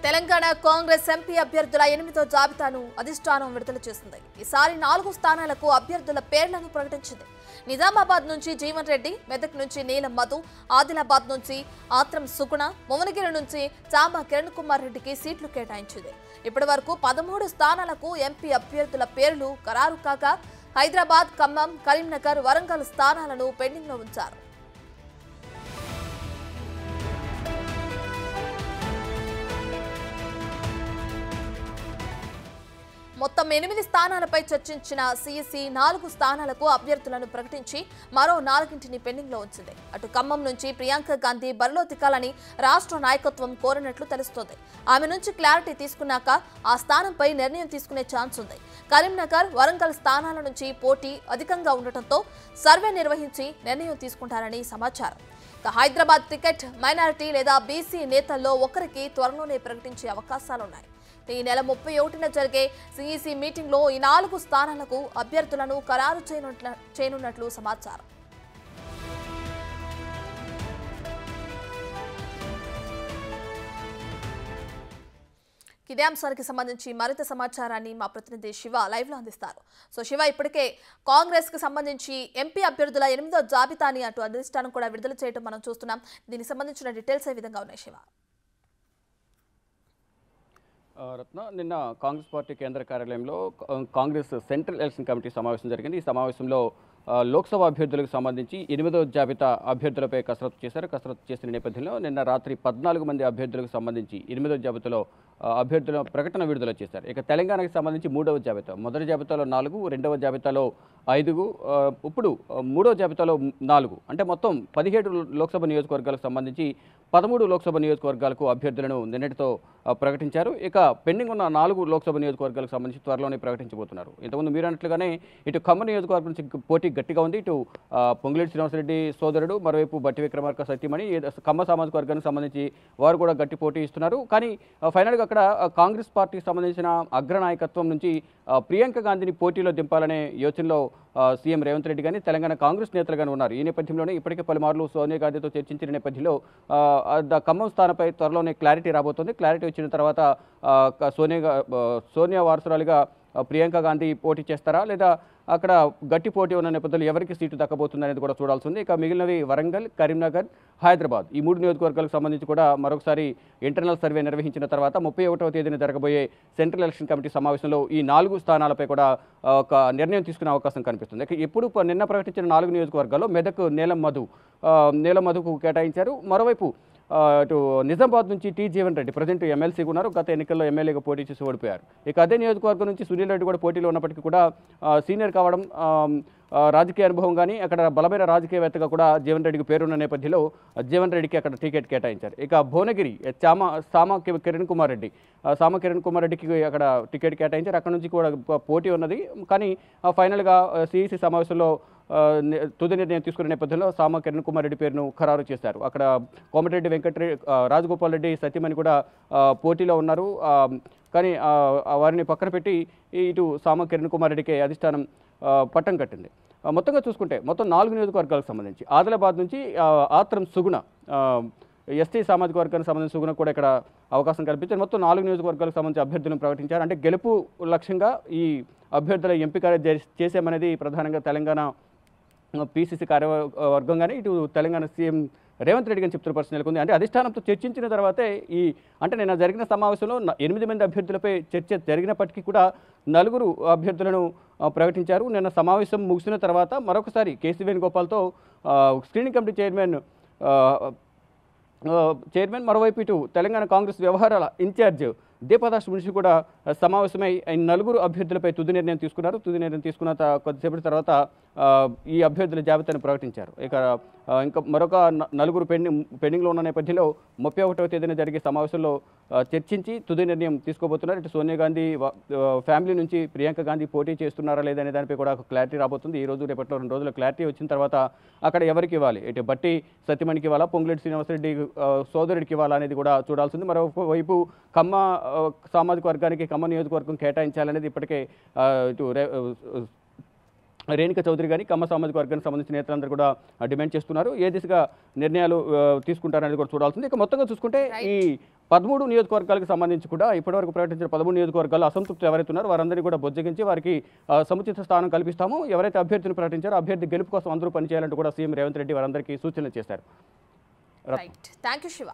Telangana Congress MP అభ్యర్థుల 8వ జాబితాను అధిష్టానం విడుదల చేసింది. ఈసారి 4 స్థానాలకు అభ్యర్థుల పేర్లను ప్రకటించింది. నిజామాబాద్ నుంచి జీవన్ రెడ్డి, మెదక్ నుంచి నీలం మధు, ఆదిలాబాద్ నుంచి ఆత్రం సుగుణ, భువనగిరి నుంచి చాంబా కిరణ్ కుమార్ రెడ్డికి సీట్లు కేటాయించింది. ఇప్పటి వరకు 13 స్థానాలకు ఎంపీ అభ్యర్థుల పేర్లు ఖరారు కాగా హైదరాబాద్, ఖమ్మం, కరీంనగర్, వరంగల్ స్థానాలను పెండింగ్లో ఉంచారు. మొత్తం 8 స్థానాలపై చర్చించిన సీఎస్సీ 4 స్థానాలకు అభ్యర్థులను ప్రకటించి మరో 4ని పెండింగ్లో ఉంచింది. అటు ఖమ్మం నుంచి ప్రియాంక గాంధీ బరిలో దిగాలని రాష్ట్ర నాయకత్వం కోరినట్లు తెలుస్తోంది. ఆమె నుంచి క్లారిటీ తీసుకున్నాక ఆ స్థానంపై నిర్ణయం తీసుకునే ఛాన్స్ ఉంది. కరీంనగర్, వరంగల్ స్థానాల నుంచి పోటీ అధికంగా ఉండటంతో సర్వే నిర్వహించి నిర్ణయం తీసుకుంటారని సమాచారం. హైదరాబాద్ టికెట్ మైనారిటీ లేదా బీసీ నేతల్లో ఒకరికి త్వరలోనే ప్రకటించే అవకాశాలున్నాయి. ఈ నెల 31న జరిగే సీఈసీ మీటింగ్లో ఈ 4 స్థానాలకు అభ్యర్థులను ఖరారు చేయనున్నట్లు సమాచారం. ఇదే అంశానికి సంబంధించి మరింత సమాచారాన్ని మా ప్రతినిధి శివ లైవ్ లో అందిస్తారు. సో శివ, ఇప్పటికే కాంగ్రెస్ కి సంబంధించి ఎంపీ అభ్యర్థుల 8వ జాబితాని అటు అధిష్టానం కూడా విడుదల చేయడం మనం చూస్తున్నాం. దీనికి సంబంధించిన డీటెయిల్స్ ఏ విధంగా ఉన్నాయి శివ? రత్న, నిన్న కాంగ్రెస్ పార్టీ కేంద్ర కార్యాలయంలో కాంగ్రెస్ సెంట్రల్ ఎలక్షన్ కమిటీ సమావేశం జరిగింది. ఈ సమావేశంలో లోక్సభ అభ్యర్థులకు సంబంధించి 8వ జాబితా అభ్యర్థులపై కసరత్తు చేశారు. కసరత్తు చేసిన నేపథ్యంలో నిన్న రాత్రి 14 మంది అభ్యర్థులకు సంబంధించి 8వ జాబితాలో అభ్యర్థుల ప్రకటన విడుదల చేశారు. ఇక తెలంగాణకు సంబంధించి 3వ జాబితా, మొదటి జాబితాలో 4, 2వ జాబితాలో 5, ఇప్పుడు 3వ జాబితాలో 4, అంటే మొత్తం 17 లోక్సభ నియోజకవర్గాలకు సంబంధించి 13 లోక్సభ నియోజకవర్గాలకు అభ్యర్థులను నిన్నటితో ప్రకటించారు. ఇక పెండింగ్ ఉన్న 4 లోక్సభ నియోజకవర్గాలకు సంబంధించి త్వరలోనే ప్రకటించబోతున్నారు. ఇంతకుముందు మీరు అన్నట్లుగానే ఇటు ఖమ్మం నియోజకవర్గం నుంచి పోటీ గట్టిగా ఉంది. ఇటు పొంగులేటి శ్రీనివాసరెడ్డి సోదరుడు, మరోవైపు బట్టి విక్రమార్క సత్యమణి ఖమ్మం సామాజిక వర్గానికి సంబంధించి వారు కూడా గట్టి పోటీ ఇస్తున్నారు. కానీ ఫైనల్గా అక్కడ కాంగ్రెస్ పార్టీకి సంబంధించిన అగ్రనాయకత్వం నుంచి ప్రియాంక గాంధీని పోటీలో దింపాలనే యోచనలో సీఎం రేవంత్ రెడ్డి కానీ తెలంగాణ కాంగ్రెస్ నేతలు కానీ ఉన్నారు. ఈ నేపథ్యంలోనే ఇప్పటికే పలుమార్లు సోనియా గాంధీతో చర్చించిన నేపథ్యంలో ఖమ్మం స్థానంపై త్వరలోనే క్లారిటీ రాబోతుంది. క్లారిటీ వచ్చిన తర్వాత సోనియా వారసురాలిగా ప్రియాంక గాంధీ పోటీ చేస్తారా, లేదా అక్కడ గట్టి పోటీ ఉన్న నేపథ్యంలో ఎవరికి సీటు దక్కబోతుంది అనేది కూడా చూడాల్సి ఉంది. ఇక మిగిలినవి వరంగల్, కరీంనగర్, హైదరాబాద్, ఈ 3 నియోజకవర్గాలకు సంబంధించి కూడా మరొకసారి ఇంటర్నల్ సర్వే నిర్వహించిన తర్వాత 31వ తేదీన జరగబోయే సెంట్రల్ ఎలక్షన్ కమిటీ సమావేశంలో ఈ 4 స్థానాలపై కూడా ఒక నిర్ణయం తీసుకునే అవకాశం కనిపిస్తుంది. ఇప్పుడు నిన్న ప్రకటించిన 4 నియోజకవర్గాల్లో మెదక్ నీలం మధుకు కేటాయించారు. మరోవైపు అటు నిజామాబాద్ నుంచి టీ జీవన్ రెడ్డి ప్రజెంట్ ఎమ్మెల్సీగా ఉన్నారు. గత ఎన్నికల్లో ఎమ్మెల్యేగా పోటీ చేసి ఓడిపోయారు. ఇక అదే నియోజకవర్గం నుంచి సునీల్ రెడ్డి కూడా పోటీలో ఉన్నప్పటికీ కూడా సీనియర్ కావడం, రాజకీయ అనుభవం కానీ అక్కడ బలమైన రాజకీయవేత్తగా కూడా జీవన్ రెడ్డికి పేరున్న నేపథ్యంలో జీవన్ రెడ్డికి అక్కడ టికెట్ కేటాయించారు. ఇక భువనగిరి సామ కిరణ్ కుమార్ రెడ్డికి అక్కడ టికెట్ కేటాయించారు. అక్కడ నుంచి కూడా పోటీ ఉన్నది. కానీ ఫైనల్గా సిఈసి సమావేశంలో తుది నిర్ణయం తీసుకునే నేపథ్యంలో సామ కిరణ్ కుమార్ రెడ్డి పేరును ఖరారు చేశారు. అక్కడ కోమటిరెడ్డి రాజగోపాల్ రెడ్డి సత్యమణి కూడా పోటీలో ఉన్నారు. కానీ వారిని పక్కన పెట్టి ఇటు సామ కిరణ్ కుమార్ రెడ్డికి అధిష్టానం పట్టం కట్టింది. మొత్తంగా చూసుకుంటే మొత్తం 4 నియోజకవర్గాలకు సంబంధించి ఆదిలాబాద్ నుంచి ఆత్రం సుగుణ, ఎస్టీ సామాజిక వర్గానికి సంబంధించిన సుగుణ కూడా ఇక్కడ అవకాశం కల్పించారు. మొత్తం 4 నియోజకవర్గాలకు సంబంధించి అభ్యర్థులను ప్రకటించారు. అంటే గెలుపు లక్ష్యంగా ఈ అభ్యర్థుల ఎంపిక చేసామనేది ప్రధానంగా తెలంగాణ పీసీసీ కార్యవర్గం కానీ ఇటు తెలంగాణ సీఎం రేవంత్ రెడ్డి గారిని చెప్తున్న పరిస్థితి నెలకొంది. అంటే అధిష్టానంతో చర్చించిన తర్వాతే అంటే నిన్న జరిగిన సమావేశంలో 8 మంది అభ్యర్థులపై చర్చ జరిగినప్పటికీ కూడా 4 అభ్యర్థులను ప్రకటించారు. నిన్న సమావేశం ముగిసిన తర్వాత మరొకసారి కేసీ వేణుగోపాల్తో స్క్రీనింగ్ కమిటీ చైర్మన్ మరోవైపు ఇటు తెలంగాణ కాంగ్రెస్ వ్యవహారాల ఇన్ఛార్జ్ దీపదాస్ మున్షి కూడా సమావేశమై 4 అభ్యర్థులపై తుది నిర్ణయం తీసుకున్నారు. తుది నిర్ణయం తీసుకున్న కొద్దిసేపటి తర్వాత ఈ అభ్యర్థుల జాబితాను ప్రకటించారు. ఇక ఇంకా మరొక 4 పెండింగ్లో ఉన్న నేపథ్యంలో 31వ తేదీన జరిగే సమావేశంలో చర్చించి తుది నిర్ణయం తీసుకోబోతున్నారు. ఇటు సోనియా గాంధీ ఫ్యామిలీ నుంచి ప్రియాంక గాంధీ పోటీ చేస్తున్నారా లేదనే దానిపై కూడా క్లారిటీ రాబోతుంది. ఈ రోజు రేపట్లో 2 రోజుల క్లారిటీ వచ్చిన తర్వాత అక్కడ ఎవరికి ఇవ్వాలి, ఇటు బట్టి సత్యమణికి ఇవ్వాలా, పొంగులేటి శ్రీనివాసరెడ్డి సోదరుడికి ఇవ్వాలా అనేది కూడా చూడాల్సింది. మరోవైపు ఖమ్మ సామాజిక వర్గానికి ఖమ్మ నియోజకవర్గం కేటాయించాలనేది ఇప్పటికే ఇటు రేణుక చౌదరి కానీ కమ్మ సామాజిక వర్గానికి సంబంధించిన నేతలందరూ కూడా డిమాండ్ చేస్తున్నారు. ఏ దిశగా నిర్ణయాలు తీసుకుంటారనేది కూడా చూడాల్సింది. ఇక మొత్తంగా చూసుకుంటే ఈ 13 నియోజకవర్గాలకు సంబంధించి కూడా ఇప్పటివరకు ప్రకటించిన 13 నియోజకవర్గాలు అసంతృప్తులు ఎవరైతే ఉన్నారో వారందరినీ కూడా బొజ్జగించి వారికి సముచిత స్థానం కల్పిస్తాము. ఎవరైతే అభ్యర్థిని ప్రకటించారో అభ్యర్థి గెలుపు కోసం అందరూ పనిచేయాలంటూ కూడా సీఎం రేవంత్ రెడ్డి వారందరికీ సూచనలు చేశారు. Thank you Shiva.